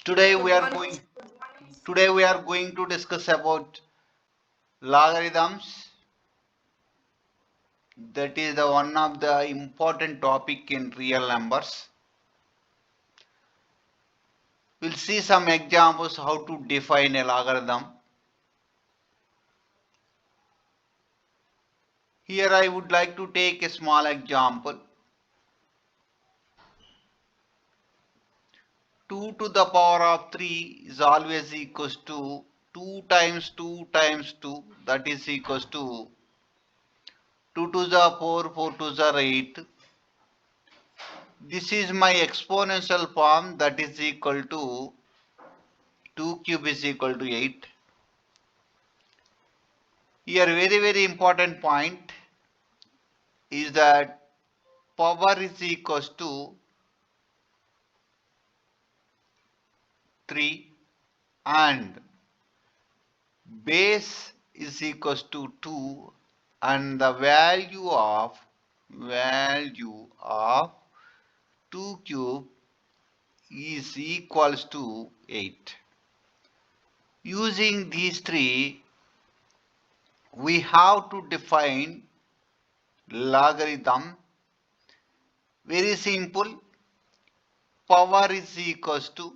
Today we are going today we are going to discuss about logarithms. That is the one of the important topic in real numbers. We'll see some examples how to define a logarithm. Here I would like to take a small example. 2 to the power of 3 is always equals to 2 times 2 times 2, that is equals to 2 to the 4, 4 to the 8. This is my exponential form, that is equal to 2 cube is equal to 8. Here very important point is that power is equals to 3 and base is equals to 2 and the value of 2 cube is equals to 8. Using these three, we have to define logarithm. Very simple. Power is equals to,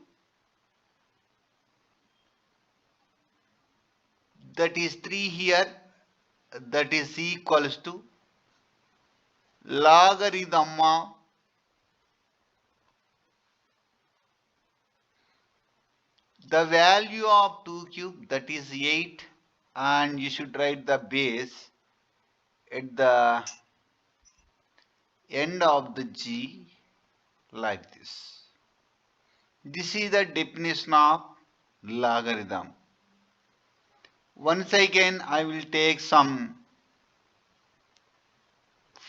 that is 3 here, that is equals to logarithm of the value of 2 cube, that is 8, and you should write the base at the end of the G like this. This is the definition of logarithm. Once again I will take some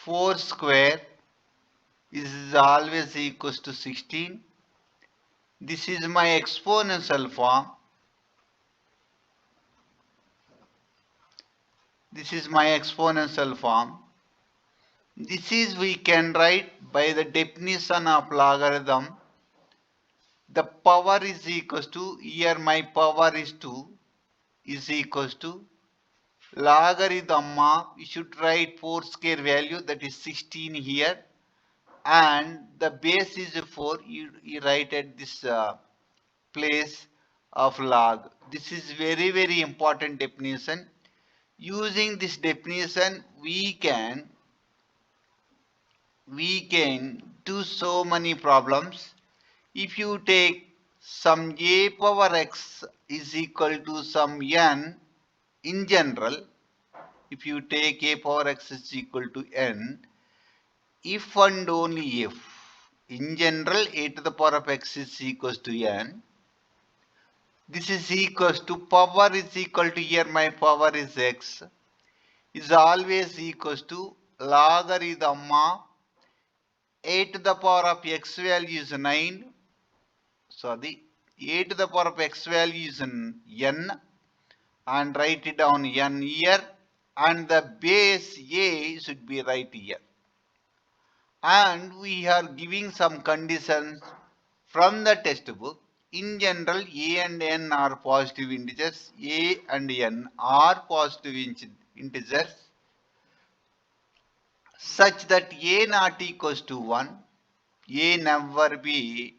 4 square is always equals to 16. This is my exponential form. This is my exponential form. This is we can write by the definition of logarithm. The power is equals to, here my power is 2, is equals to logarithm of, you should write 4 square value, that is 16 here, and the base is 4, you write at this place of log. This is very important definition. Using this definition we can do so many problems. If you take some a power x is equal to some n, in general, if you take a power x is equal to n, if and only if, in general, a to the power of x is equals to n, this is equals to power is equal to, here my power is x, is always equals to logarithm of a to the power of x value is 9, sorry, a to the power of x value is n, and write it down n here, and the base a should be right here. And we are giving some conditions from the textbook. In general, a and n are positive integers. A and n are positive integers such that a not equals to 1, a never be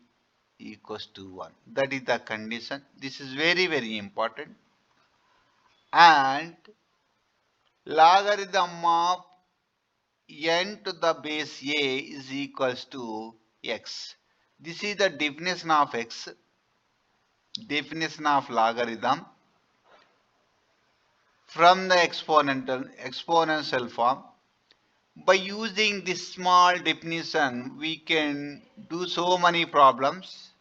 equals to 1. That is the condition. This is very important. And logarithm of n to the base a is equals to x. This is the definition of x, definition of logarithm from the exponential form. By using this small definition, we can do so many problems.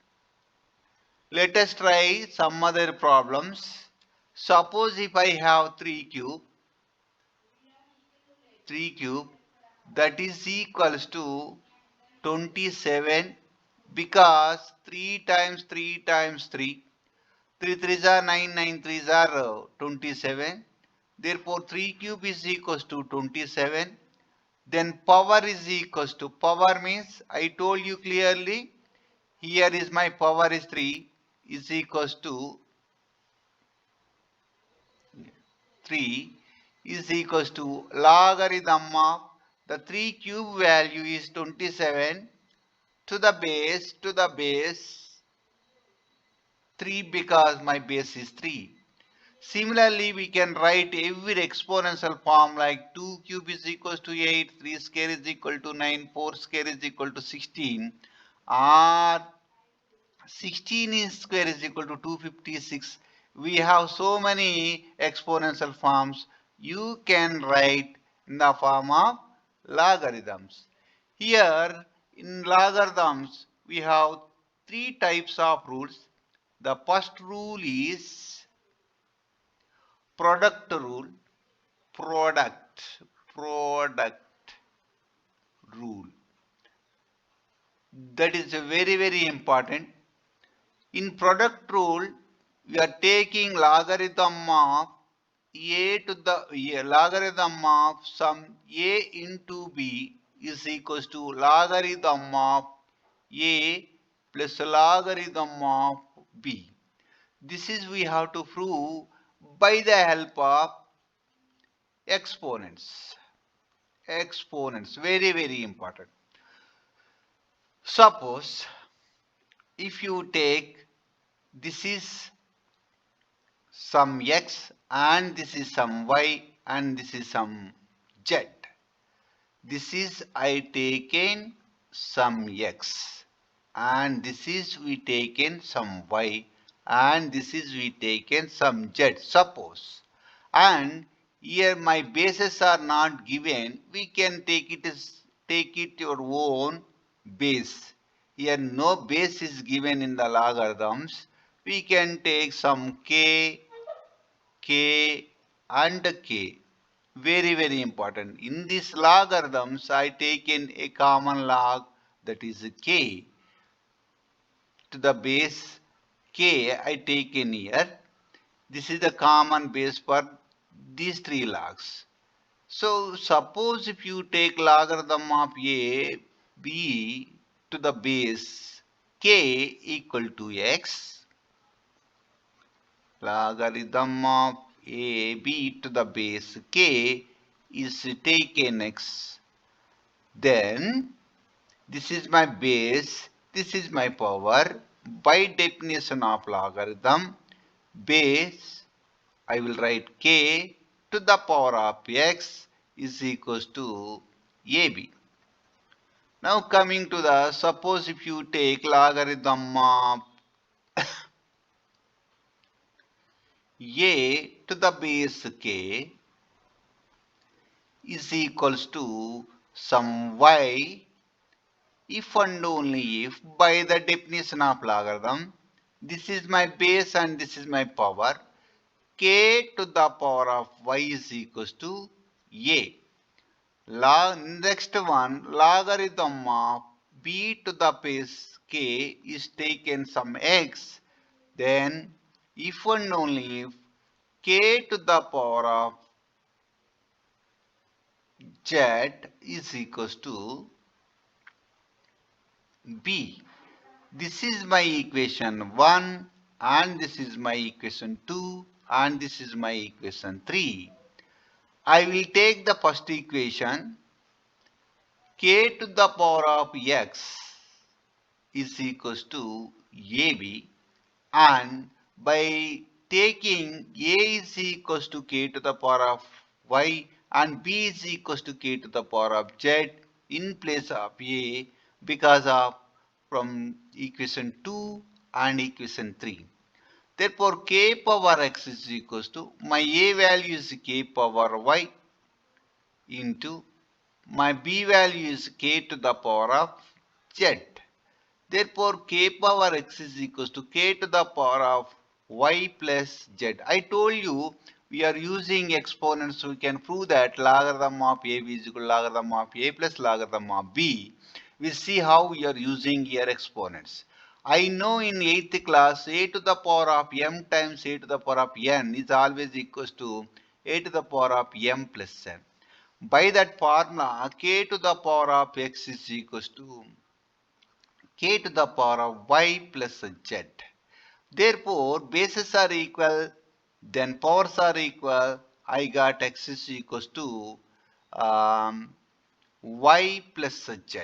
Let us try some other problems. Suppose if I have 3 cube, that is equals to 27, because 3 times 3 times 3, 3 3s are 9, 9 3s are 27. Therefore 3 cube is equals to 27. Then power is equals to, power means I told you clearly, here is my power is 3, is equals to 3 is equals to logarithm of the 3 cube value is 27 to the base 3 because my base is 3. Similarly, we can write every exponential form like 2 cube is equals to 8, 3 square is equal to 9, 4 square is equal to 16, or 16 is square is equal to 256. We have so many exponential forms. You can write in the form of logarithms. Here in logarithms, we have three types of rules. The first rule is product rule, product rule. That is very important. In product rule, we are taking logarithm of logarithm of some a into b is equals to logarithm of a plus logarithm of b. This is we have to prove by the help of exponents. Exponents, very important. Suppose if you take this is some x and this is some y and this is some z. This is I taken some x and this is we taken some y and this is we taken some z, suppose. And here my bases are not given, we can take it your own base. Here no base is given in the logarithms. We can take some k and k. Very important. In these logarithms, I taken a common log, that is k to the base k I taken here. This is the common base for these three logs. So suppose if you take logarithm of a b to the base k equal to x, logarithm of a b to the base k is taken x, then this is my base, this is my power. By definition of logarithm, base I will write k to the power of x is equals to ab. Now coming to the, suppose if you take logarithm of a to the base k is equals to some y if and only if by the definition of logarithm, this is my base and this is my power, k to the power of y is equals to a. Next one, logarithm of b to the base k is taken some x, then if and only if k to the power of z is equals to b. This is my equation 1 and this is my equation 2 and this is my equation 3. I will take the first equation, k to the power of x is equals to ab, and by taking a is equals to k to the power of y and b is equals to k to the power of z in place of a because of from equation 2 and equation 3. Therefore, k power x is equals to, my a value is k power y into my b value is k to the power of z. Therefore, k power x is equals to k to the power of y plus z. I told you we are using exponents, so we can prove that logarithm of a b is equal to logarithm of a plus logarithm of b. We'll see how we are using here exponents. I know in 8th class a to the power of m times a to the power of n is always equals to a to the power of m plus n. By that formula, k to the power of x is equals to k to the power of y plus z. Therefore, bases are equal, then powers are equal. I got x is equals to y plus z.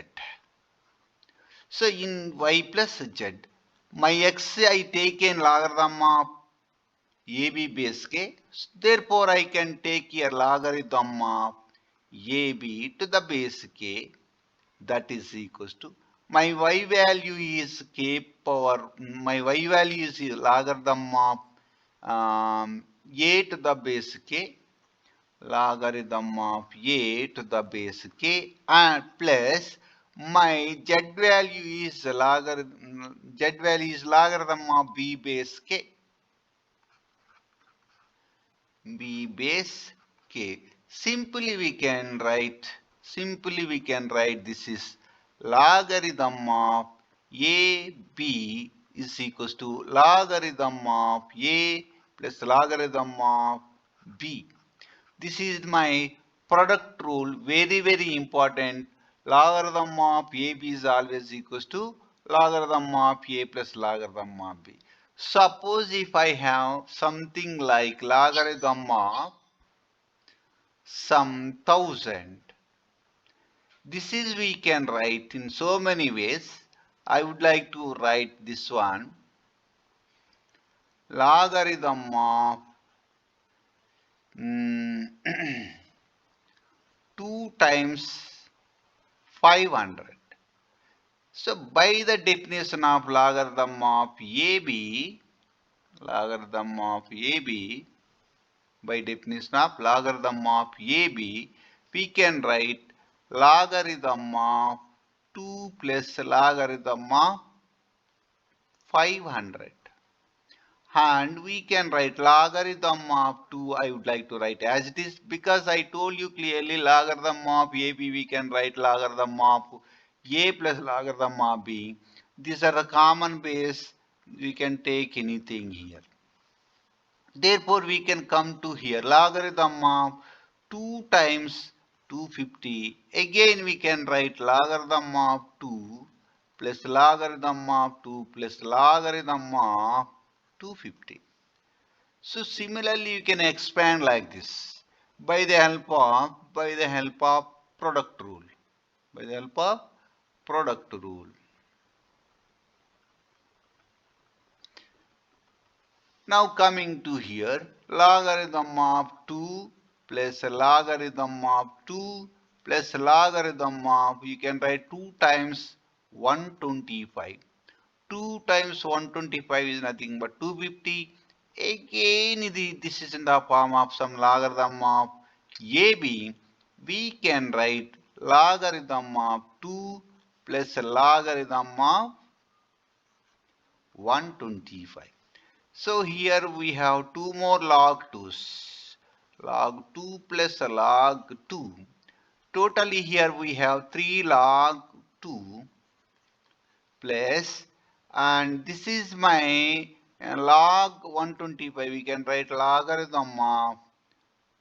So in y plus z, my x I take in logarithm of AB base k. Therefore, I can take here logarithm of AB to the base k. That is equals to my y value is k power, my y value is logarithm of a to the base k, logarithm of a to the base k, and plus my z value is logarithm of b base k, b base k. Simply we can write this is logarithm of a b is equals to logarithm of a plus logarithm of b. This is my product rule, very important. Logarithm of AB is always equals to logarithm of A plus logarithm of B. Suppose if I have something like logarithm of some 1000, this is we can write in so many ways. I would like to write this one, logarithm of 2 times 500. So by the definition of logarithm of AB, by definition of logarithm of AB, we can write logarithm of 2 plus logarithm of 500. And we can write logarithm of 2, I would like to write as it is, because I told you clearly logarithm of AB we can write logarithm of A plus logarithm of B. These are the common base, we can take anything here. Therefore we can come to here logarithm of 2 times 250. Again we can write logarithm of 2 plus logarithm of 2 plus logarithm of 250. So similarly you can expand like this by the help of product rule. By the help of product rule. Now coming to here, logarithm of 2 plus logarithm of 2 plus logarithm of, you can write 2 times 125. 2 times 125 is nothing but 250. Again, this is in the form of some logarithm of AB. We can write logarithm of 2 plus logarithm of 125. So here we have two more log 2's. Log 2 plus log 2. Totally here we have 3 log 2 plus, and this is my log 125. We can write logarithm of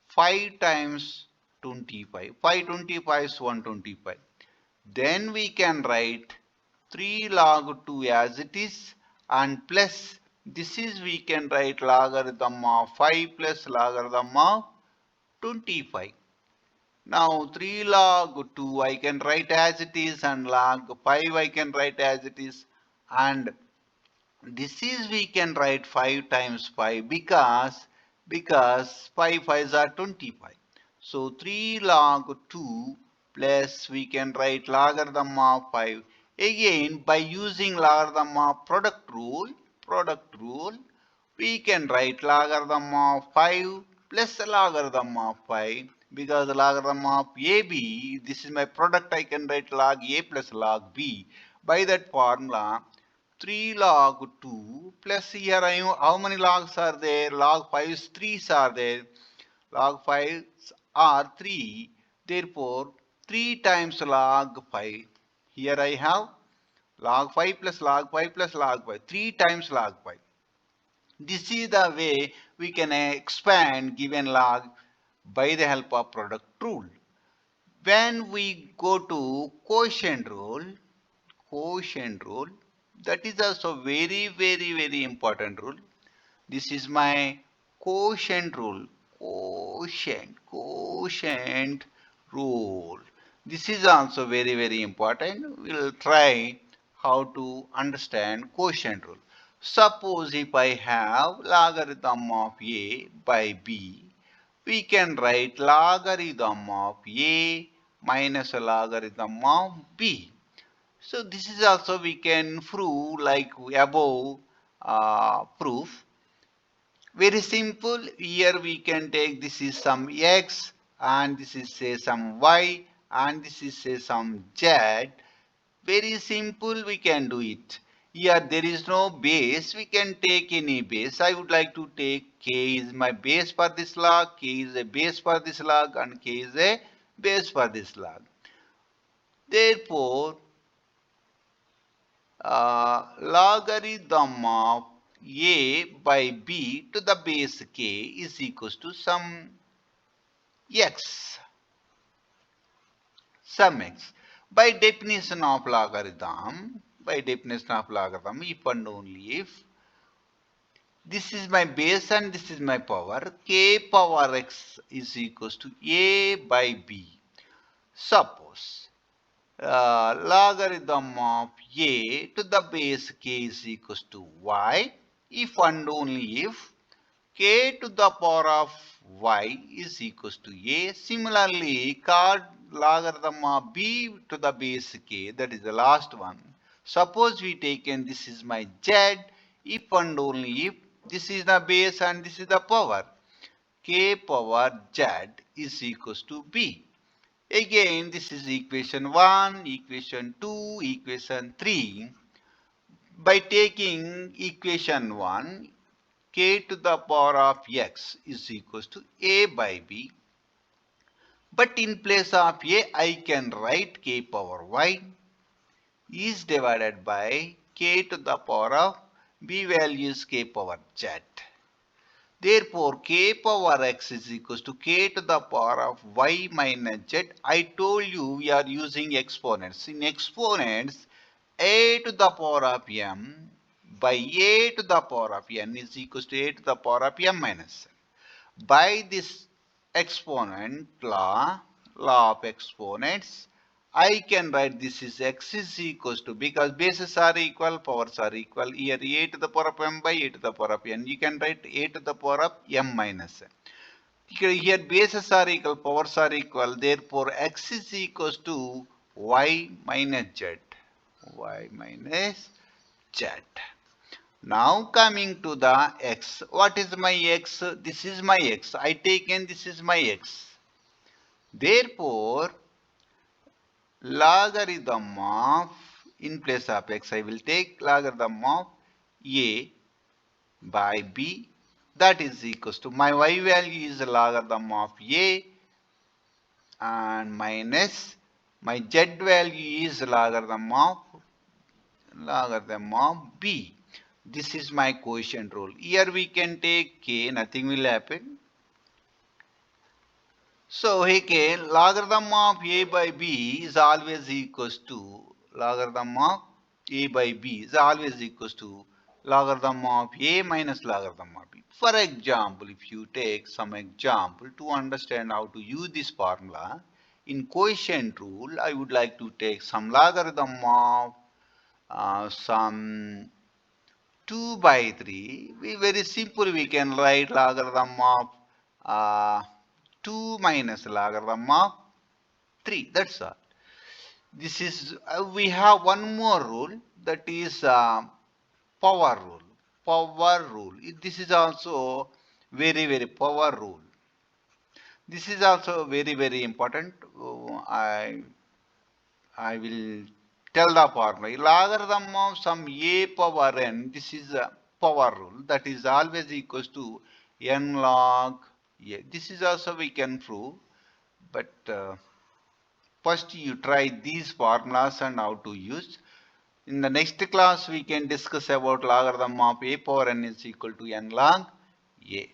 5 times 25. 525 is 125. Then we can write 3 log 2 as it is, and plus this is we can write logarithm of 5 plus logarithm of 25. Now 3 log 2 I can write as it is, and log 5 I can write as it is, and this is we can write 5 times 5 because 5 5s are 25. So 3 log 2 plus we can write logarithm of 5. Again by using logarithm of product rule, we can write logarithm of 5 plus logarithm of 5, because the logarithm of AB, this is my product, I can write log A plus log B. By that formula, 3 log 2 plus here how many logs are there? Log 5's 3's are there. Log 5's are 3. Therefore, 3 times log 5. Here I have log 5 plus log 5 plus log 5. 3 times log 5. This is the way we can expand given log by the help of product rule. When we go to quotient rule, That is also very important rule. This is my quotient rule. Quotient rule. This is also very important. We'll try how to understand quotient rule. Suppose if I have logarithm of a by b, we can write logarithm of a minus a logarithm of b. So this is also we can prove like above proof. Very simple. Here we can take this is some x and this is say some y and this is say some z. Very simple we can do it. Here there is no base. We can take any base. I would like to take k is my base for this log, k is a base for this log and k is a base for this log. Therefore, logarithm of a by b to the base k is equals to some x. Some x. By definition of logarithm, if and only if this is my base and this is my power, k power x is equals to a by b. Suppose logarithm of a to the base k is equals to y if and only if k to the power of y is equals to a. Similarly, called logarithm of b to the base k, that is the last one. Suppose we taken this is my z if and only if this is the base and this is the power, k power z is equals to b. Again, this is equation 1, equation 2, equation 3. By taking equation 1, k to the power of x is equals to a by b. But in place of a, I can write k power y is divided by k to the power of b values k power z. Therefore, k power x is equals to k to the power of y minus z. I told you we are using exponents. In exponents, a to the power of m by a to the power of n is equals to a to the power of m minus n. By this exponent law of exponents, I can write this is x is equals to, because bases are equal, powers are equal, here a to the power of m by a to the power of n, you can write a to the power of m minus n. Here bases are equal, powers are equal, therefore x is equals to y minus z. Y minus z. Now coming to the x. What is my x? This is my x. I taken this is my x. Therefore, logarithm of, in place of x, I will take logarithm of a by b, that is equals to, my y value is logarithm of a and minus my z value is logarithm of b. This is my quotient rule. Here we can take k, nothing will happen. So here logarithm of a by b is always equals to logarithm of a by b is always equals to logarithm of a minus logarithm of b. For example, if you take some example to understand how to use this formula, in quotient rule, I would like to take some logarithm of some 2 by 3. Very simple, we can write logarithm of 2 minus logarithm of 3. That's all. This is, we have one more rule, that is power rule. Power rule. This is also very power rule. This is also very important. I will tell the formula. Logarithm of some a power n, this is a power rule, that is always equals to n log a. This is also we can prove, but first you try these formulas and how to use. In the next class we can discuss about logarithm of a power n is equal to n log a.